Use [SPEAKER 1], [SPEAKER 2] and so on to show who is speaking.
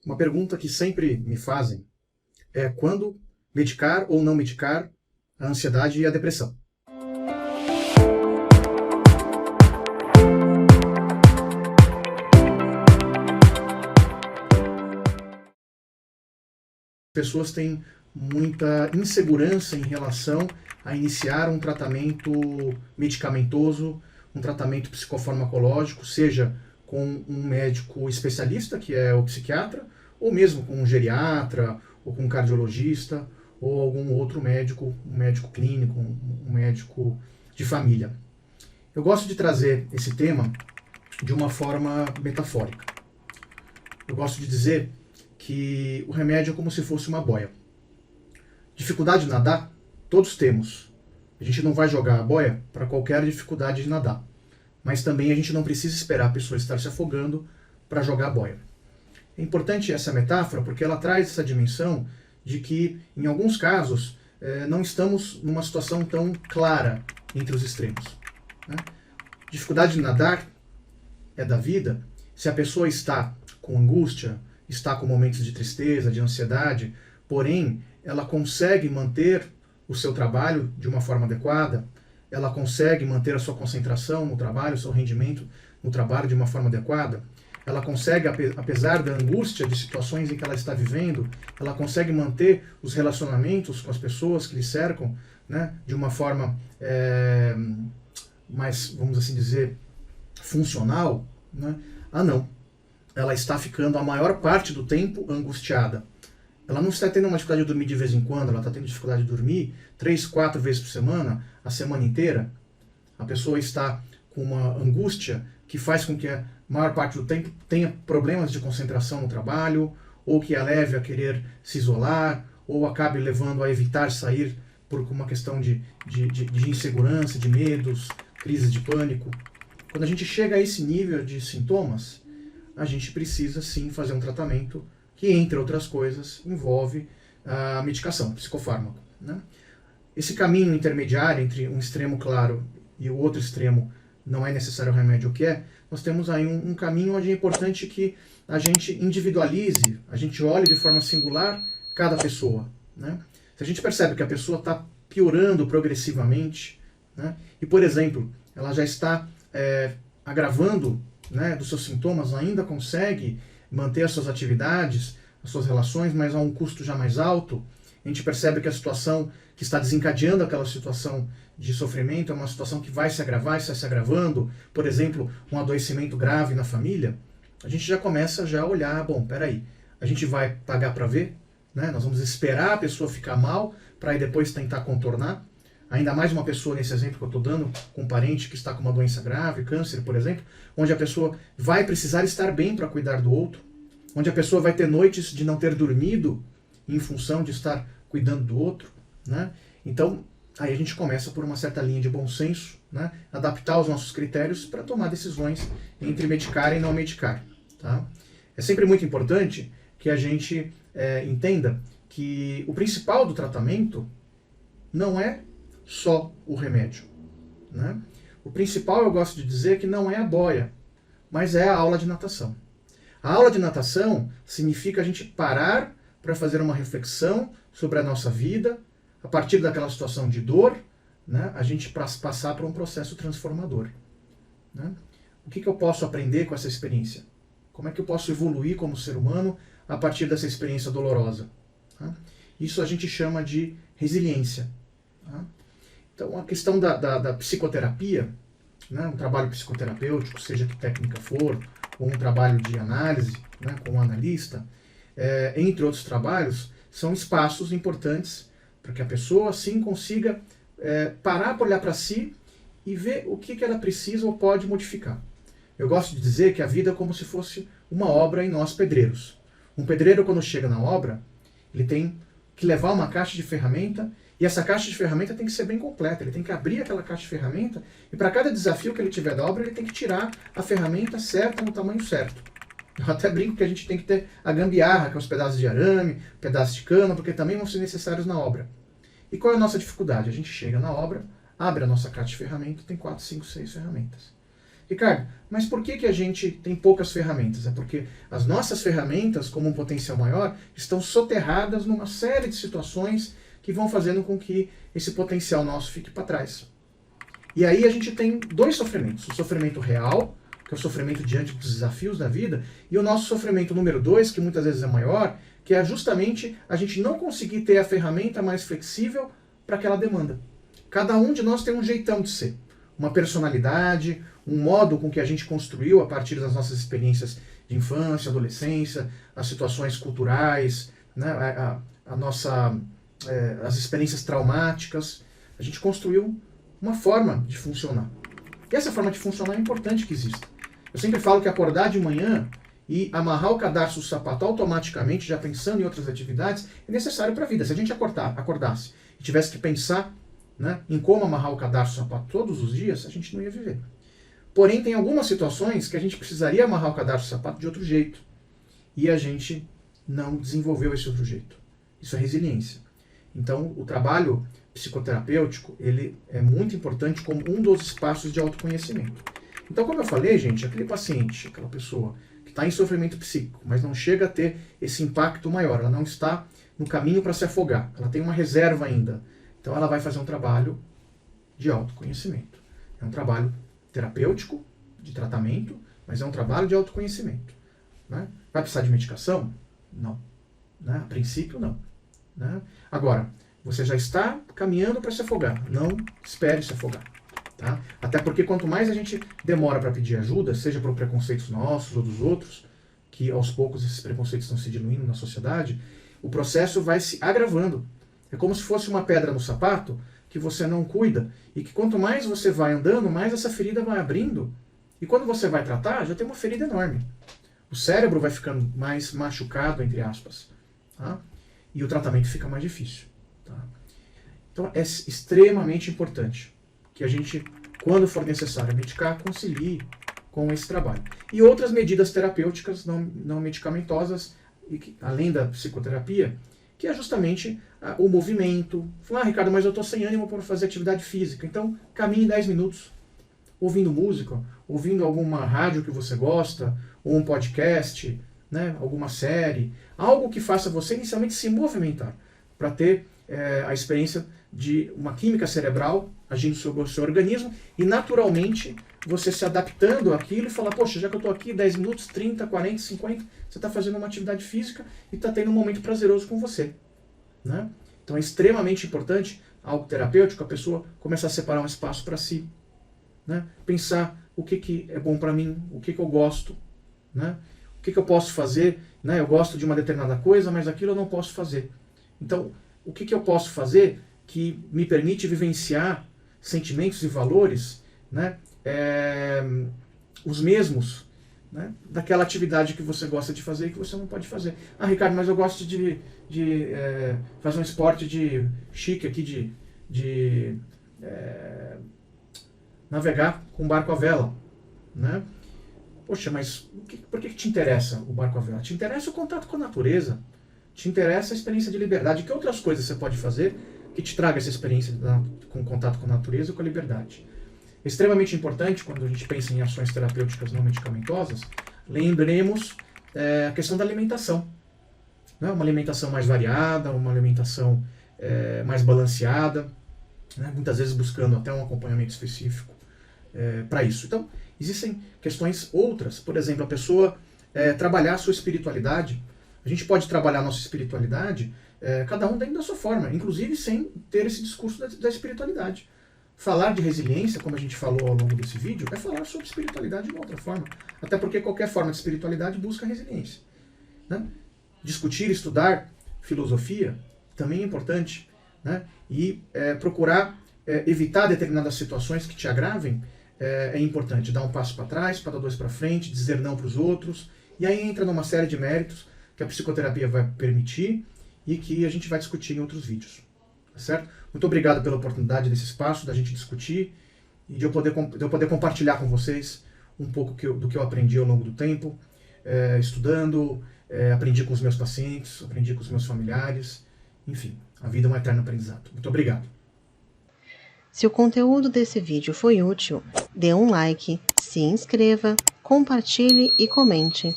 [SPEAKER 1] Uma pergunta que sempre me fazem é quando medicar ou não medicar a ansiedade e a depressão. Pessoas têm muita insegurança em relação a iniciar um tratamento medicamentoso, um tratamento psicofarmacológico, seja com um médico especialista, que é o psiquiatra, ou mesmo com um geriatra, ou com um cardiologista, ou algum outro médico, um médico clínico, um médico de família. Eu gosto de trazer esse tema de uma forma metafórica. Eu gosto de dizer que o remédio é como se fosse uma boia. Dificuldade de nadar, todos temos. A gente não vai jogar a boia para qualquer dificuldade de nadar. Mas também a gente não precisa esperar a pessoa estar se afogando para jogar a boia. É importante essa metáfora porque ela traz essa dimensão de que, em alguns casos, não estamos numa situação tão clara entre os extremos. Dificuldade de nadar é da vida. Se a pessoa está com angústia, está com momentos de tristeza, de ansiedade, porém ela consegue manter o seu trabalho de uma forma adequada, ela consegue manter a sua concentração no trabalho, o seu rendimento no trabalho de uma forma adequada, ela consegue, apesar da angústia de situações em que ela está vivendo, ela consegue manter os relacionamentos com as pessoas que lhe cercam, né, de uma forma mais, vamos assim dizer, funcional, né? Ah, não. Ela está ficando a maior parte do tempo angustiada. Ela não está tendo uma dificuldade de dormir de vez em quando, ela está tendo dificuldade de dormir 3, 4 vezes por semana, a semana inteira. A pessoa está com uma angústia que faz com que a maior parte do tempo tenha problemas de concentração no trabalho, ou que a leve a querer se isolar, ou acabe levando a evitar sair por uma questão de insegurança, de medos, crises de pânico. Quando a gente chega a esse nível de sintomas, a gente precisa sim fazer um tratamento que, entre outras coisas, envolve a medicação, psicofármaco, né? Esse caminho intermediário entre um extremo claro e o outro extremo não é necessário o remédio, o que é? Nós temos aí um caminho onde é importante que a gente individualize, a gente olhe de forma singular cada pessoa, né? Se a gente percebe que a pessoa está piorando progressivamente, né, e, por exemplo, ela já está agravando, né, dos seus sintomas, ainda consegue manter as suas atividades, as suas relações, mas a um custo já mais alto, a gente percebe que a situação que está desencadeando aquela situação de sofrimento é uma situação que vai se agravar, está se agravando, por exemplo, um adoecimento grave na família, a gente já começa a olhar, bom, peraí, a gente vai pagar para ver, né? Nós vamos esperar a pessoa ficar mal para aí depois tentar contornar. Ainda mais uma pessoa, nesse exemplo que eu estou dando, com um parente que está com uma doença grave, câncer, por exemplo, onde a pessoa vai precisar estar bem para cuidar do outro, onde a pessoa vai ter noites de não ter dormido em função de estar cuidando do outro, né? Então, aí a gente começa por uma certa linha de bom senso, né? Adaptar os nossos critérios para tomar decisões entre medicar e não medicar, tá? É sempre muito importante que a gente entenda que o principal do tratamento não é só o remédio, né? O principal, eu gosto de dizer, que não é a boia, mas é a aula de natação. A aula de natação significa a gente parar para fazer uma reflexão sobre a nossa vida, a partir daquela situação de dor, né, a gente passar por um processo transformador, né? O que eu posso aprender com essa experiência? Como é que eu posso evoluir como ser humano a partir dessa experiência dolorosa? Tá? Isso a gente chama de resiliência. Tá? Então, a questão da psicoterapia, né, um trabalho psicoterapêutico, seja que técnica for, ou um trabalho de análise, né, com um analista, entre outros trabalhos, são espaços importantes para que a pessoa, assim, consiga parar para olhar para si e ver o que ela precisa ou pode modificar. Eu gosto de dizer que a vida é como se fosse uma obra em nós pedreiros. Um pedreiro, quando chega na obra, ele tem que levar uma caixa de ferramenta. E essa caixa de ferramenta tem que ser bem completa, ele tem que abrir aquela caixa de ferramenta e para cada desafio que ele tiver da obra, ele tem que tirar a ferramenta certa no tamanho certo. Eu até brinco que a gente tem que ter a gambiarra, que é os pedaços de arame, pedaços de cana, porque também vão ser necessários na obra. E qual é a nossa dificuldade? A gente chega na obra, abre a nossa caixa de ferramenta, tem 4, 5, 6 ferramentas. Ricardo, mas por que a gente tem poucas ferramentas? É porque as nossas ferramentas, como um potencial maior, estão soterradas numa série de situações que vão fazendo com que esse potencial nosso fique para trás. E aí a gente tem dois sofrimentos. O sofrimento real, que é o sofrimento diante dos desafios da vida, e o nosso sofrimento número 2, que muitas vezes é maior, que é justamente a gente não conseguir ter a ferramenta mais flexível para aquela demanda. Cada um de nós tem um jeitão de ser, uma personalidade, um modo com que a gente construiu a partir das nossas experiências de infância, adolescência, as situações culturais, né, as experiências traumáticas. A gente construiu uma forma de funcionar. E essa forma de funcionar é importante que exista. Eu sempre falo que acordar de manhã e amarrar o cadarço do sapato automaticamente, já pensando em outras atividades, é necessário para a vida. Se a gente acordasse e tivesse que pensar, né, em como amarrar o cadarço do sapato todos os dias, a gente não ia viver. Porém, tem algumas situações que a gente precisaria amarrar o cadarço do sapato de outro jeito. E a gente não desenvolveu esse outro jeito. Isso é resiliência. Então, o trabalho psicoterapêutico, ele é muito importante como um dos espaços de autoconhecimento. Então, como eu falei, gente, aquele paciente, aquela pessoa que está em sofrimento psíquico, mas não chega a ter esse impacto maior, ela não está no caminho para se afogar, ela tem uma reserva ainda. Então, ela vai fazer um trabalho de autoconhecimento. É um trabalho terapêutico, de tratamento, mas é um trabalho de autoconhecimento. Né? Vai precisar de medicação? Não. Né? A princípio, não. Né? Agora, você já está caminhando para se afogar. Não espere se afogar. Tá? Até porque quanto mais a gente demora para pedir ajuda, seja por preconceitos nossos ou dos outros, que aos poucos esses preconceitos estão se diluindo na sociedade, o processo vai se agravando. É como se fosse uma pedra no sapato que você não cuida e que quanto mais você vai andando, mais essa ferida vai abrindo. E quando você vai tratar, já tem uma ferida enorme. O cérebro vai ficando mais machucado, entre aspas. Tá? E o tratamento fica mais difícil. Tá? Então é extremamente importante que a gente, quando for necessário medicar, concilie com esse trabalho. E outras medidas terapêuticas não medicamentosas, além da psicoterapia, que é justamente o movimento. Falar, Ricardo, mas eu estou sem ânimo para fazer atividade física. Então, caminhe 10 minutos, ouvindo música, ouvindo alguma rádio que você gosta, ou um podcast, né, alguma série, algo que faça você inicialmente se movimentar, para ter a experiência de uma química cerebral agindo sobre o seu organismo e naturalmente você se adaptando àquilo e falar, poxa, já que eu estou aqui 10 minutos, 30, 40, 50, você está fazendo uma atividade física e está tendo um momento prazeroso com você. Né? Então é extremamente importante, algo terapêutico, a pessoa começar a separar um espaço para si. Né? Pensar o que é bom para mim, o que eu gosto, né? O que eu posso fazer. Né? Eu gosto de uma determinada coisa, mas aquilo eu não posso fazer. Então, o que eu posso fazer que me permite vivenciar sentimentos e valores, né, os mesmos, né, daquela atividade que você gosta de fazer e que você não pode fazer. Ah, Ricardo, mas eu gosto de fazer um esporte de chique aqui, de navegar com barco à vela. Né? Poxa, mas por que te interessa o barco à vela? Te interessa o contato com a natureza. Te interessa a experiência de liberdade. Que outras coisas você pode fazer que te traga essa experiência com contato com a natureza e com a liberdade? É extremamente importante, quando a gente pensa em ações terapêuticas não medicamentosas, lembremos a questão da alimentação. Né? Uma alimentação mais variada, uma alimentação mais balanceada, né? Muitas vezes buscando até um acompanhamento específico para isso. Então, existem questões outras. Por exemplo, a pessoa trabalhar a sua espiritualidade. A gente pode trabalhar a nossa espiritualidade, cada um dentro da sua forma, inclusive sem ter esse discurso da espiritualidade. Falar de resiliência, como a gente falou ao longo desse vídeo, é falar sobre espiritualidade de uma outra forma. Até porque qualquer forma de espiritualidade busca resiliência. Né? Discutir, estudar filosofia também é importante. Né? E procurar evitar determinadas situações que te agravem é importante. Dar um passo para trás, para dar 2 para frente, dizer não para os outros. E aí entra numa série de méritos que a psicoterapia vai permitir e que a gente vai discutir em outros vídeos. Tá certo? Muito obrigado pela oportunidade desse espaço, da gente discutir e de eu poder compartilhar com vocês um pouco do que eu aprendi ao longo do tempo, estudando, aprendi com os meus pacientes, aprendi com os meus familiares. Enfim, a vida é um eterno aprendizado. Muito obrigado.
[SPEAKER 2] Se o conteúdo desse vídeo foi útil, dê um like, se inscreva, compartilhe e comente.